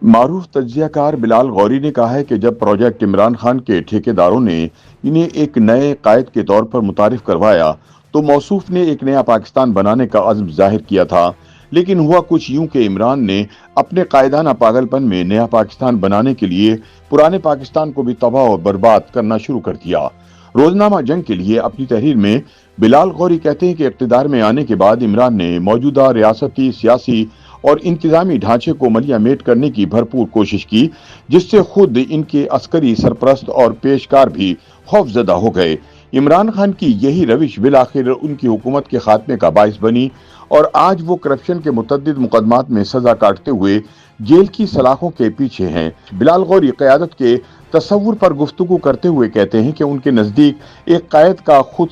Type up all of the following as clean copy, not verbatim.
معروف تجزیہ کار بلال غوری نے کہا ہے کہ جب پروجیکٹ عمران خان کے ٹھیکیداروں نے انہیں ایک نئے قائد کے طور پر متعارف کروایا تو موصوف نے ایک نیا پاکستان بنانے کا عزم ظاہر کیا تھا، لیکن ہوا کچھ یوں کہ عمران نے اپنے قائدانہ پاگل پن میں نیا پاکستان بنانے کے لیے پرانے پاکستان کو بھی تباہ و برباد کرنا شروع کر دیا۔ روزنامہ جنگ کے لیے اپنی تحریر میں بلال غوری کہتے ہیں کہ اقتدار میں آنے کے بعد عمران نے موجودہ ریاستی، سیاسی اور انتظامی ڈھانچے کو ملیا میٹ کرنے کی بھرپور کوشش کی، جس سے خود ان کے عسکری سرپرست اور پیشکار بھی خوفزدہ ہو گئے۔ عمران خان کی یہی روش بالآخر ان کی حکومت کے خاتمے کا باعث بنی اور آج وہ کرپشن کے متعدد مقدمات میں سزا کاٹتے ہوئے جیل کی سلاخوں کے پیچھے ہیں۔ بلال غوری قیادت کے تصور پر گفتگو کرتے ہوئے کہتے ہیں کہ ان کے نزدیک ایک قائد کا خود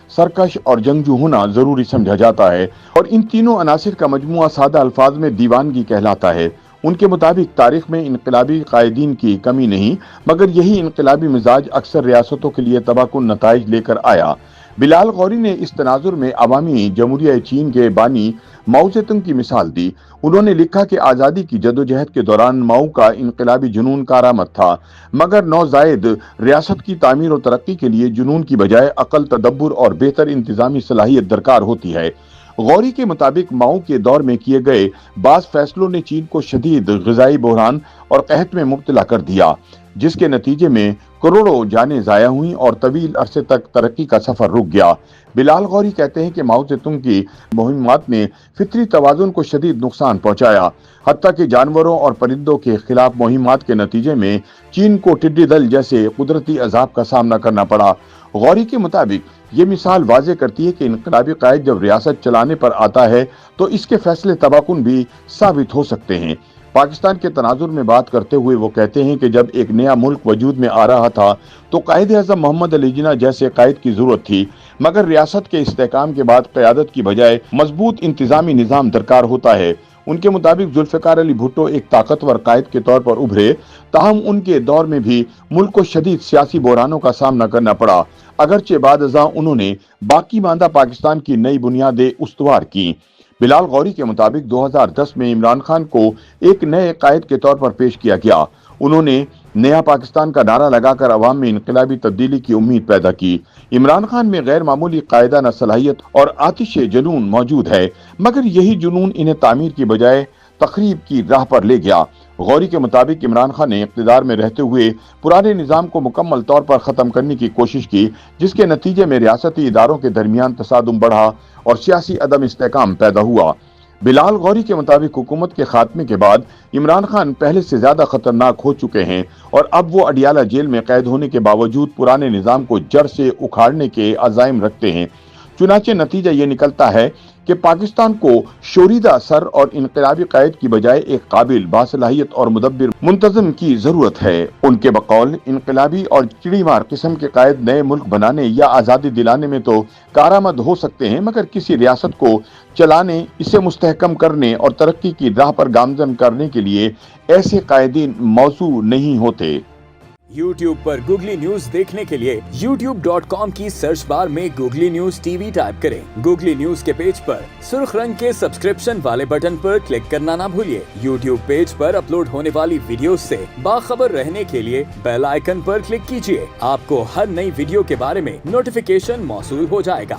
سرکش اور جنگجو ہونا ضروری سمجھا جاتا ہے اور ان تینوں عناصر کا مجموعہ سادہ الفاظ میں دیوانگی کہلاتا ہے۔ ان کے مطابق تاریخ میں انقلابی قائدین کی کمی نہیں، مگر یہی انقلابی مزاج اکثر ریاستوں کے لیے تباہ کن نتائج لے کر آیا۔ بلال غوری نے اس تناظر میں عوامی جمہوریہ چین کے بانی ماؤ سے تنگ کی مثال دی۔ انہوں نے لکھا کہ آزادی کی جدوجہد کے دوران ماؤ کا انقلابی جنون کارآمد تھا، مگر نوزائید ریاست کی تعمیر و ترقی کے لیے جنون کی بجائے عقل، تدبر اور بہتر انتظامی صلاحیت درکار ہوتی ہے۔ غوری کے مطابق ماؤ کے دور میں کیے گئے بعض فیصلوں نے چین کو شدید غذائی بحران اور قحط میں مبتلا کر دیا، جس کے نتیجے میں کروڑوں جانیں ضائع ہوئیں اور طویل عرصے تک ترقی کا سفر رک گیا۔ بلال غوری کہتے ہیں کہ ماؤ سے تنگ کی مہمات نے فطری توازن کو شدید نقصان پہنچایا، حتیٰ کہ جانوروں اور پرندوں کے خلاف مہمات کے نتیجے میں چین کو ٹڈی دل جیسے قدرتی عذاب کا سامنا کرنا پڑا۔ غوری کے مطابق یہ مثال واضح کرتی ہے کہ انقلابی قائد جب ریاست چلانے پر آتا ہے تو اس کے فیصلے تباہ کن بھی ثابت ہو سکتے ہیں۔ پاکستان کے تناظر میں بات کرتے ہوئے وہ کہتے ہیں کہ جب ایک نیا ملک وجود میں آ رہا تھا تو قائد اعظم محمد علی جناح جیسے قائد کی ضرورت تھی، مگر ریاست کے استحکام کے بعد قیادت کی بجائے مضبوط انتظامی نظام درکار ہوتا ہے۔ ان کے مطابق ذوالفقار علی بھٹو ایک طاقتور قائد کے طور پر ابھرے، تاہم ان کے دور میں بھی ملک کو شدید سیاسی بحرانوں کا سامنا کرنا پڑا، اگرچہ بعد ازاں انہوں نے باقی ماندہ پاکستان کی نئی بنیادیں استوار کی۔ بلال غوری کے مطابق 2010 میں عمران خان کو ایک نئے قائد کے طور پر پیش کیا گیا۔ انہوں نے نیا پاکستان کا نعرہ لگا کر عوام میں انقلابی تبدیلی کی امید پیدا کی۔ عمران خان میں غیر معمولی قائدانہ صلاحیت اور آتش جنون موجود ہے، مگر یہی جنون انہیں تعمیر کی بجائے تخریب کی راہ پر لے گیا۔ غوری کے مطابق عمران خان نے اقتدار میں رہتے ہوئے پرانے نظام کو مکمل طور پر ختم کرنے کی کوشش کی، جس کے نتیجے میں ریاستی اداروں کے درمیان تصادم بڑھا اور سیاسی عدم استحکام پیدا ہوا۔ بلال غوری کے مطابق حکومت کے خاتمے کے بعد عمران خان پہلے سے زیادہ خطرناک ہو چکے ہیں اور اب وہ اڈیالہ جیل میں قید ہونے کے باوجود پرانے نظام کو جڑ سے اکھاڑنے کے عزائم رکھتے ہیں۔ چنانچہ نتیجہ یہ نکلتا ہے کہ پاکستان کو شوریدہ سر اور انقلابی قائد کی بجائے ایک قابل، باصلاحیت اور مدبر منتظم کی ضرورت ہے۔ ان کے بقول انقلابی اور چڑی مار قسم کے قائد نئے ملک بنانے یا آزادی دلانے میں تو کارآمد ہو سکتے ہیں، مگر کسی ریاست کو چلانے، اسے مستحکم کرنے اور ترقی کی راہ پر گامزن کرنے کے لیے ایسے قائدین موزوں نہیں ہوتے۔ YouTube پر گوگلی نیوز دیکھنے کے لیے youtube.com کی سرچ بار میں googly news T V type کریں۔ گوگلی نیوز کے پیج پر سرخ رنگ کے سبسکرپشن والے بٹن پر کلک کرنا نہ بھولیے۔ YouTube پیج پر اپلوڈ ہونے والی ویڈیوز سے باخبر رہنے کے لیے بیل آئیکن پر کلک کیجیے۔ آپ کو ہر نئی ویڈیو کے بارے میں نوٹیفیکیشن موصول ہو جائے گا۔